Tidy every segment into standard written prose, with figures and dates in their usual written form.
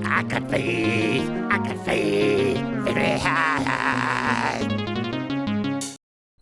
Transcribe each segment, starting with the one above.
I could feel very high.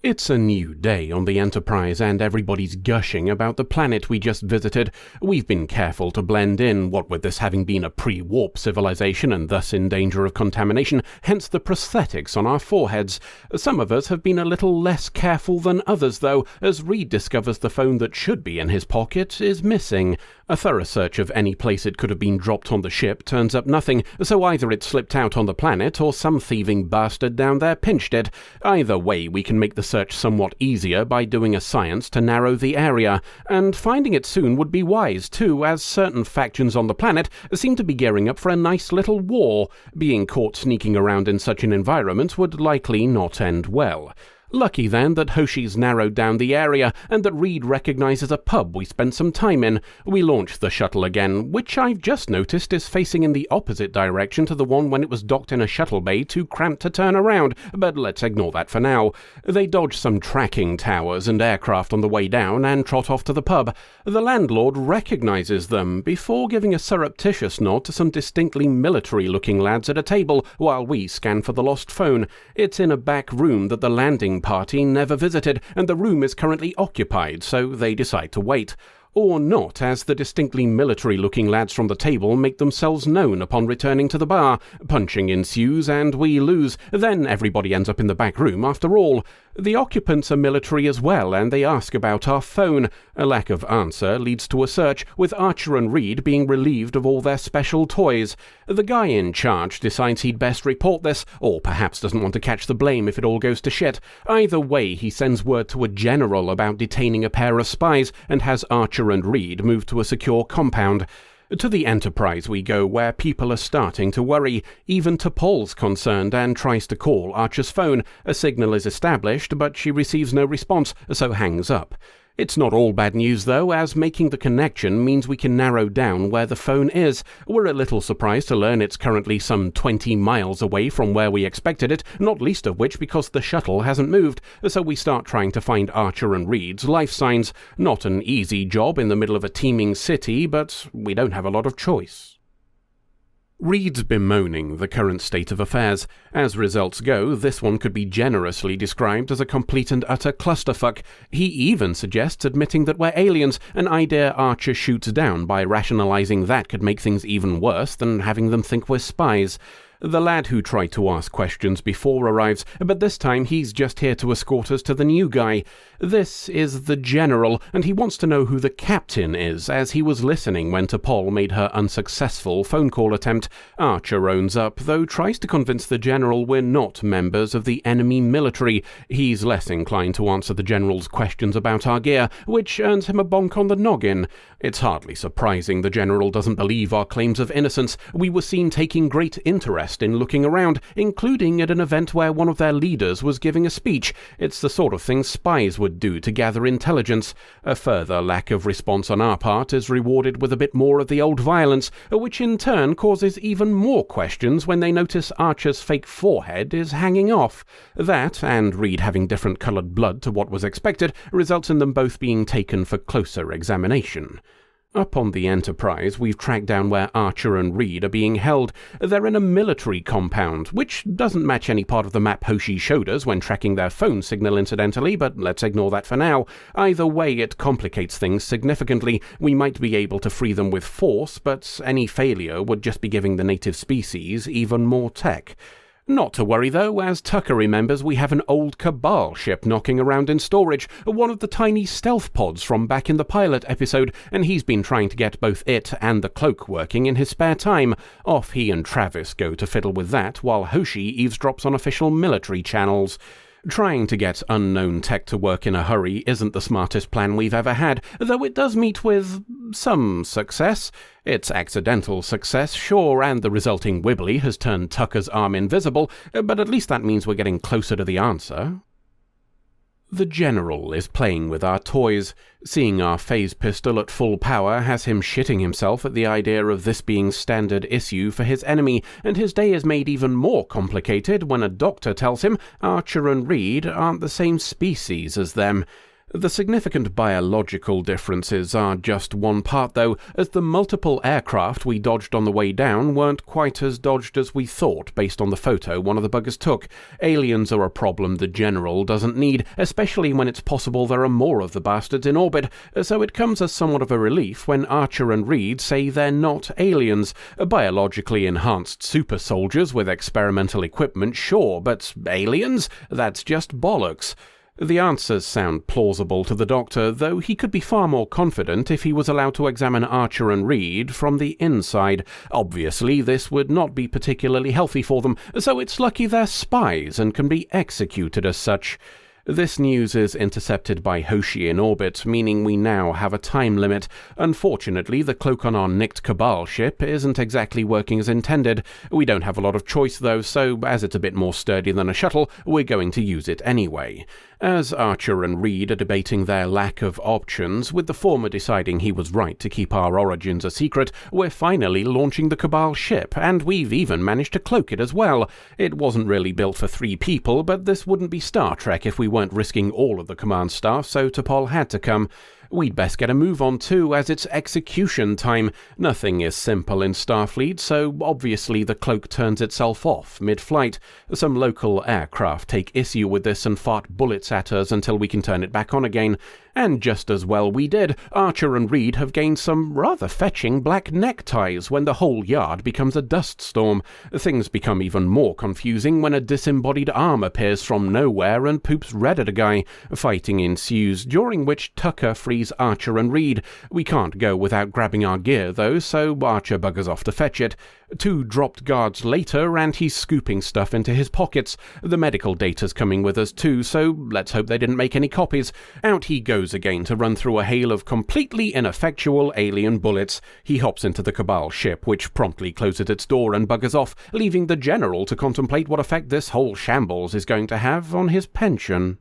It's a new day on the Enterprise and everybody's gushing about the planet we just visited. We've been careful to blend in, what with this having been a pre-warp civilization and thus in danger of contamination, hence the prosthetics on our foreheads. Some of us have been a little less careful than others though, as Reed discovers the phone that should be in his pocket is missing. A thorough search of any place it could have been dropped on the ship turns up nothing, so either it slipped out on the planet or some thieving bastard down there pinched it. Either way, we can make the search somewhat easier by doing a science to narrow the area, and finding it soon would be wise too, as certain factions on the planet seem to be gearing up for a nice little war. Being caught sneaking around in such an environment would likely not end well. Lucky then that Hoshi's narrowed down the area and that Reed recognises a pub we spent some time in. We launch the shuttle again, which I've just noticed is facing in the opposite direction to the one when it was docked in a shuttle bay too cramped to turn around, but let's ignore that for now. They dodge some tracking towers and aircraft on the way down and trot off to the pub. The landlord recognises them before giving a surreptitious nod to some distinctly military-looking lads at a table while we scan for the lost phone. It's in a back room that the landing party never visited, and the room is currently occupied, so they decide to wait. Or not, as the distinctly military-looking lads from the table make themselves known upon returning to the bar. Punching ensues, and we lose. Then everybody ends up in the back room after all. The occupants are military as well, and they ask about our phone. A lack of answer leads to a search, with Archer and Reed being relieved of all their special toys. The guy in charge decides he'd best report this, or perhaps doesn't want to catch the blame if it all goes to shit. Either way, he sends word to a general about detaining a pair of spies, and has Archer and Reed move to a secure compound. To the Enterprise we go, where people are starting to worry. Even T'Pol's concerned and tries to call Archer's phone. A signal is established, but she receives no response, so hangs up. It's not all bad news though, as making the connection means we can narrow down where the phone is. We're a little surprised to learn it's currently some 20 miles away from where we expected it, not least of which because the shuttle hasn't moved, so we start trying to find Archer and Reed's life signs. Not an easy job in the middle of a teeming city, but we don't have a lot of choice. Reed's bemoaning the current state of affairs. As results go, this one could be generously described as a complete and utter clusterfuck. He even suggests admitting that we're aliens, an idea Archer shoots down by rationalising that could make things even worse than having them think we're spies. The lad who tried to ask questions before arrives, but this time he's just here to escort us to the new guy. This is the General, and he wants to know who the captain is, as he was listening when T'Pol made her unsuccessful phone call attempt. Archer owns up, though tries to convince the General we're not members of the enemy military. He's less inclined to answer the General's questions about our gear, which earns him a bonk on the noggin. It's hardly surprising the General doesn't believe our claims of innocence. We were seen taking great interest in looking around, including at an event where one of their leaders was giving a speech. It's the sort of thing spies would do to gather intelligence. A further lack of response on our part is rewarded with a bit more of the old violence, which in turn causes even more questions when they notice Archer's fake forehead is hanging off. That, and Reed having different coloured blood to what was expected, results in them both being taken for closer examination. Up on the Enterprise, we've tracked down where Archer and Reed are being held. They're in a military compound, which doesn't match any part of the map Hoshi showed us when tracking their phone signal incidentally, but let's ignore that for now. Either way, it complicates things significantly. We might be able to free them with force, but any failure would just be giving the native species even more tech. Not to worry though, as Tucker remembers we have an old Cabal ship knocking around in storage, one of the tiny stealth pods from back in the pilot episode, and he's been trying to get both it and the cloak working in his spare time. Off he and Travis go to fiddle with that, while Hoshi eavesdrops on official military channels. Trying to get unknown tech to work in a hurry isn't the smartest plan we've ever had, though it does meet with some success. It's accidental success, sure, and the resulting wibbly has turned Tucker's arm invisible, but at least that means we're getting closer to the answer. The General is playing with our toys. Seeing our phase pistol at full power has him shitting himself at the idea of this being standard issue for his enemy, and his day is made even more complicated when a doctor tells him Archer and Reed aren't the same species as them. The significant biological differences are just one part though, as the multiple aircraft we dodged on the way down weren't quite as dodged as we thought based on the photo one of the buggers took. Aliens are a problem the General doesn't need, especially when it's possible there are more of the bastards in orbit, so it comes as somewhat of a relief when Archer and Reed say they're not aliens. Biologically enhanced super soldiers with experimental equipment, sure, but aliens? That's just bollocks. The answers sound plausible to the Doctor, though he could be far more confident if he was allowed to examine Archer and Reed from the inside. Obviously, this would not be particularly healthy for them, so it's lucky they're spies and can be executed as such. This news is intercepted by Hoshi in orbit, meaning we now have a time limit. Unfortunately, the cloak on our nicked Cabal ship isn't exactly working as intended. We don't have a lot of choice though, so as it's a bit more sturdy than a shuttle, we're going to use it anyway. As Archer and Reed are debating their lack of options, with the former deciding he was right to keep our origins a secret, we're finally launching the Cabal ship, and we've even managed to cloak it as well. It wasn't really built for 3 people, but this wouldn't be Star Trek if we weren't risking all of the command staff, so T'Pol had to come. We'd best get a move on too, as it's execution time. Nothing is simple in Starfleet, so obviously the cloak turns itself off mid-flight. Some local aircraft take issue with this and fart bullets at us until we can turn it back on again. And just as well we did. Archer and Reed have gained some rather fetching black neckties when the whole yard becomes a dust storm. Things become even more confusing when a disembodied arm appears from nowhere and poops red at a guy. Fighting ensues, during which Tucker frees Archer and Reed. We can't go without grabbing our gear though, so Archer buggers off to fetch it. 2 dropped guards later, and he's scooping stuff into his pockets. The medical data's coming with us too, so let's hope they didn't make any copies. Out he goes again to run through a hail of completely ineffectual alien bullets. He hops into the Cabal ship, which promptly closes its door and buggers off, leaving the General to contemplate what effect this whole shambles is going to have on his pension.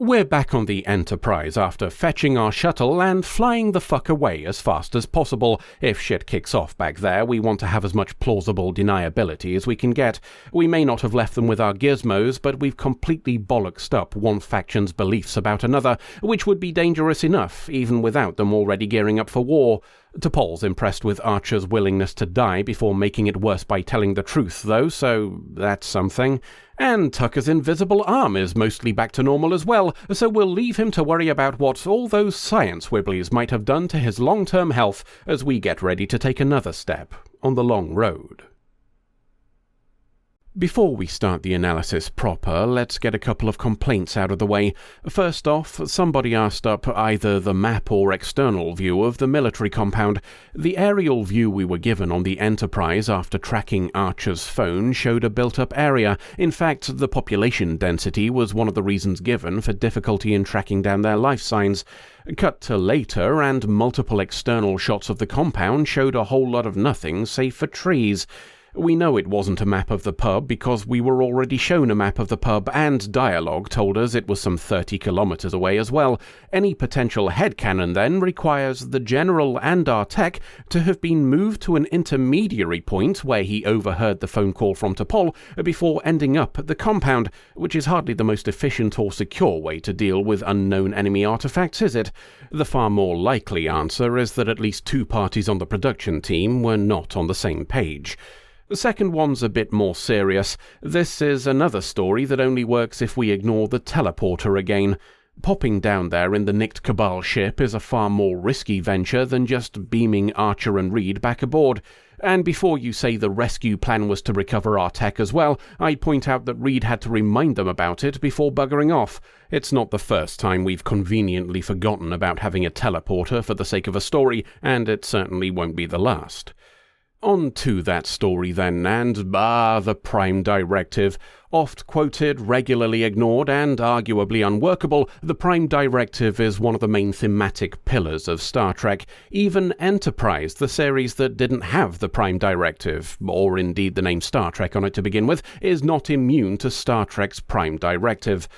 We're back on the Enterprise after fetching our shuttle and flying the fuck away as fast as possible. If shit kicks off back there, we want to have as much plausible deniability as we can get. We may not have left them with our gizmos, but we've completely bollocksed up one faction's beliefs about another, which would be dangerous enough, even without them already gearing up for war. T'Pol's impressed with Archer's willingness to die before making it worse by telling the truth, though, so that's something. And Tucker's invisible arm is mostly back to normal as well, so we'll leave him to worry about what all those science wibblies might have done to his long-term health as we get ready to take another step on the long road. Before we start the analysis proper, let's get a couple of complaints out of the way. First off, somebody asked up either the map or external view of the military compound. The aerial view we were given on the Enterprise after tracking Archer's phone showed a built-up area. In fact, the population density was one of the reasons given for difficulty in tracking down their life signs. Cut to later, and multiple external shots of the compound showed a whole lot of nothing save for trees. We know it wasn't a map of the pub because we were already shown a map of the pub, and dialogue told us it was some 30 kilometers away as well. Any potential headcanon then requires the General and our tech to have been moved to an intermediary point where he overheard the phone call from T'Pol before ending up at the compound, which is hardly the most efficient or secure way to deal with unknown enemy artifacts, is it? The far more likely answer is that at least 2 parties on the production team were not on the same page. The second one's a bit more serious. This is another story that only works if we ignore the teleporter again. Popping down there in the nicked Cabal ship is a far more risky venture than just beaming Archer and Reed back aboard. And before you say the rescue plan was to recover our tech as well, I'd point out that Reed had to remind them about it before buggering off. It's not the first time we've conveniently forgotten about having a teleporter for the sake of a story, and it certainly won't be the last. On to that story then, and the Prime Directive. Oft quoted, regularly ignored, and arguably unworkable, the Prime Directive is one of the main thematic pillars of Star Trek. Even Enterprise, the series that didn't have the Prime Directive, or indeed the name Star Trek on it to begin with, is not immune to Star Trek's Prime Directive.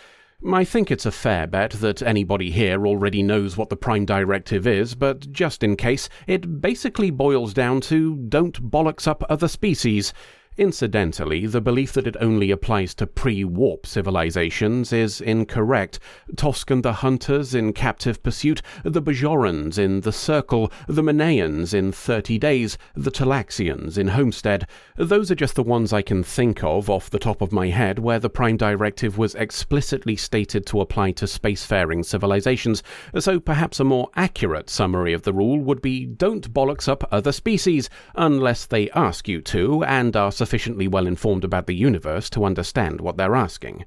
I think it's a fair bet that anybody here already knows what the Prime Directive is, but just in case, it basically boils down to don't bollocks up other species. Incidentally, the belief that it only applies to pre-warp civilizations is incorrect. Toscan the Hunters in Captive Pursuit, the Bajorans in The Circle, the Manayans in 30 Days, the Talaxians in Homestead. Those are just the ones I can think of off the top of my head where the Prime Directive was explicitly stated to apply to spacefaring civilizations, so perhaps a more accurate summary of the rule would be don't bollocks up other species, unless they ask you to, and are sufficiently well informed about the universe to understand what they're asking.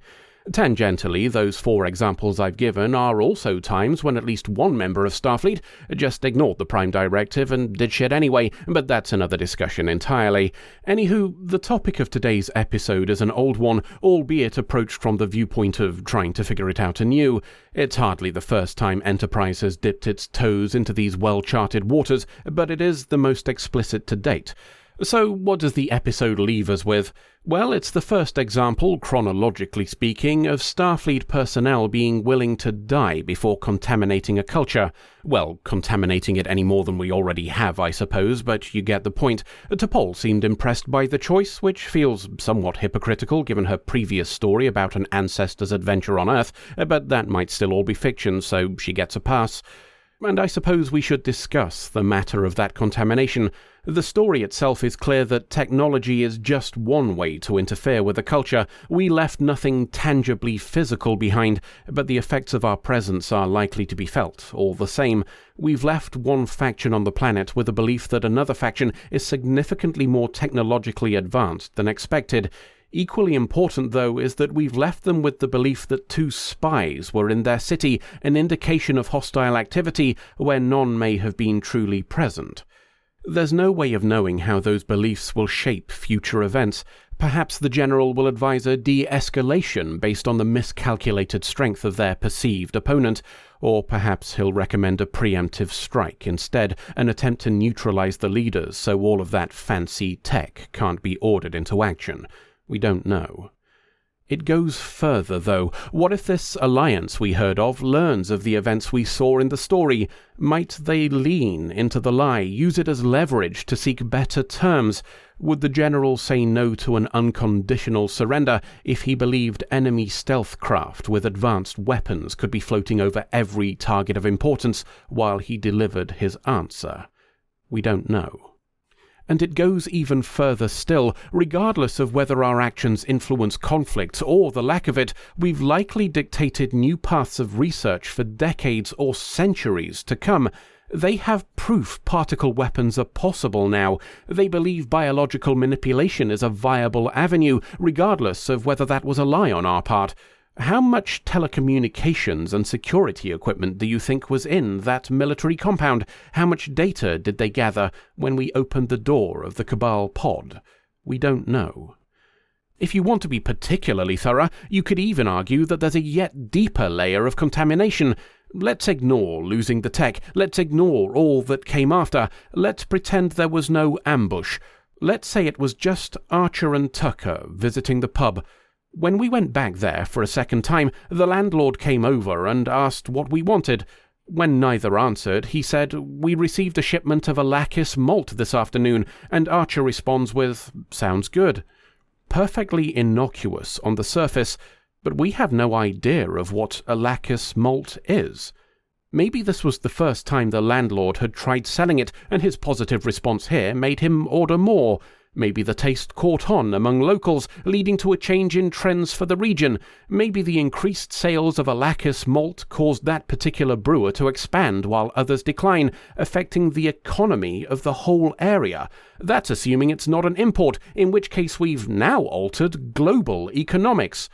Tangentially, those 4 examples I've given are also times when at least one member of Starfleet just ignored the Prime Directive and did shit anyway, but that's another discussion entirely. Anywho, the topic of today's episode is an old one, albeit approached from the viewpoint of trying to figure it out anew. It's hardly the first time Enterprise has dipped its toes into these well-charted waters, but it is the most explicit to date. So what does the episode leave us with? Well, it's the first example, chronologically speaking, of Starfleet personnel being willing to die before contaminating a culture. Well, contaminating it any more than we already have, I suppose, but you get the point. T'Pol seemed impressed by the choice, which feels somewhat hypocritical given her previous story about an ancestor's adventure on Earth, but that might still all be fiction, so she gets a pass. And I suppose we should discuss the matter of that contamination. The story itself is clear that technology is just one way to interfere with a culture. We left nothing tangibly physical behind, but the effects of our presence are likely to be felt all the same. We've left one faction on the planet with a belief that another faction is significantly more technologically advanced than expected. Equally important, though, is that we've left them with the belief that 2 spies were in their city, an indication of hostile activity where none may have been truly present. There's no way of knowing how those beliefs will shape future events. Perhaps the General will advise a de-escalation based on the miscalculated strength of their perceived opponent, or perhaps he'll recommend a preemptive strike instead, an attempt to neutralize the leaders so all of that fancy tech can't be ordered into action. We don't know. It goes further, though. What if this alliance we heard of learns of the events we saw in the story? Might they lean into the lie, use it as leverage to seek better terms? Would the General say no to an unconditional surrender if he believed enemy stealth craft with advanced weapons could be floating over every target of importance while he delivered his answer? We don't know. And it goes even further still. Regardless of whether our actions influence conflict or the lack of it, we've likely dictated new paths of research for decades or centuries to come. They have proof particle weapons are possible now. They believe biological manipulation is a viable avenue, regardless of whether that was a lie on our part. How much telecommunications and security equipment do you think was in that military compound? How much data did they gather when we opened the door of the Cabal pod? We don't know. If you want to be particularly thorough, you could even argue that there's a yet deeper layer of contamination. Let's ignore losing the tech. Let's ignore all that came after. Let's pretend there was no ambush. Let's say it was just Archer and Tucker visiting the pub. When we went back there for a second time, the landlord came over and asked what we wanted. When neither answered, he said, "We received a shipment of Arrakis malt this afternoon," and Archer responds with, "Sounds good." Perfectly innocuous on the surface, but we have no idea of what Arrakis malt is. Maybe this was the first time the landlord had tried selling it, and his positive response here made him order more. Maybe the taste caught on among locals, leading to a change in trends for the region. Maybe the increased sales of Arrakis malt caused that particular brewer to expand while others decline, affecting the economy of the whole area. That's assuming it's not an import, in which case we've now altered global economics.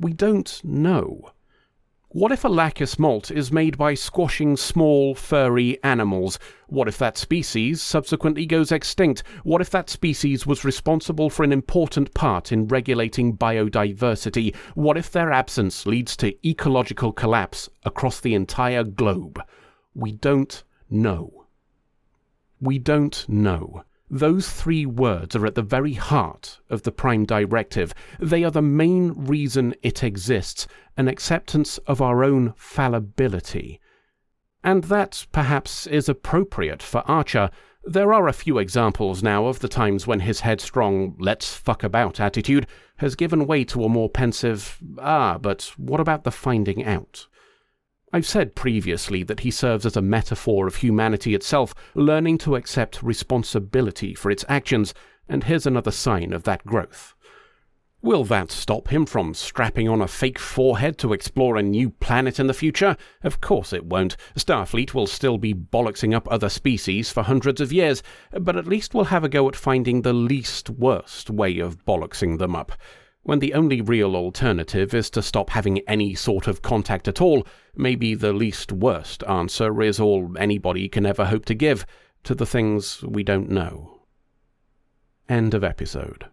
We don't know. What if Arrakis malt is made by squashing small, furry animals? What if that species subsequently goes extinct? What if that species was responsible for an important part in regulating biodiversity? What if their absence leads to ecological collapse across the entire globe? We don't know. We don't know. Those 3 words are at the very heart of the Prime Directive. They are the main reason it exists, an acceptance of our own fallibility. And that, perhaps, is appropriate for Archer, There are a few examples now of the times when his headstrong, let's fuck about attitude has given way to a more pensive, but what about the finding out? I've said previously that he serves as a metaphor of humanity itself, learning to accept responsibility for its actions, and here's another sign of that growth. Will that stop him from strapping on a fake forehead to explore a new planet in the future? Of course it won't. Starfleet will still be bollocksing up other species for hundreds of years, but at least we'll have a go at finding the least worst way of bollocksing them up. When the only real alternative is to stop having any sort of contact at all, maybe the least worst answer is all anybody can ever hope to give to the things we don't know. End of episode.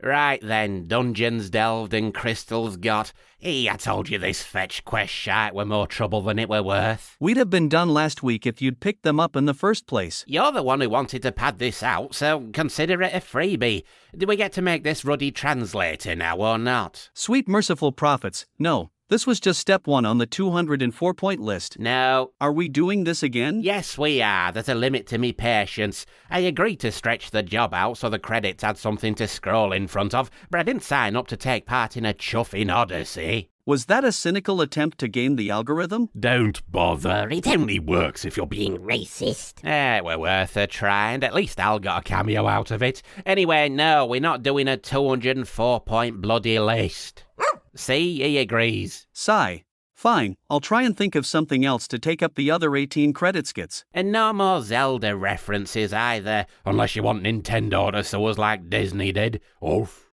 Right then, dungeons delved and crystals got. I told you this fetch quest shite were more trouble than it were worth. We'd have been done last week if you'd picked them up in the first place. You're the one who wanted to pad this out, so consider it a freebie. Do we get to make this ruddy translator now or not? Sweet merciful prophets, no. This was just step 1 on the 204-point list. No. Are we doing this again? Yes, we are. There's a limit to me patience. I agreed to stretch the job out so the credits had something to scroll in front of, but I didn't sign up to take part in a chuffing odyssey. Was that a cynical attempt to game the algorithm? Don't bother. It only works if you're being racist. It were worth a try, and at least Al got a cameo out of it. Anyway, no, we're not doing a 204-point bloody list. See, he agrees. Sigh. Fine, I'll try and think of something else to take up the other 18 credit skits. And no more Zelda references either, unless you want Nintendo to sue us like Disney did. Oof.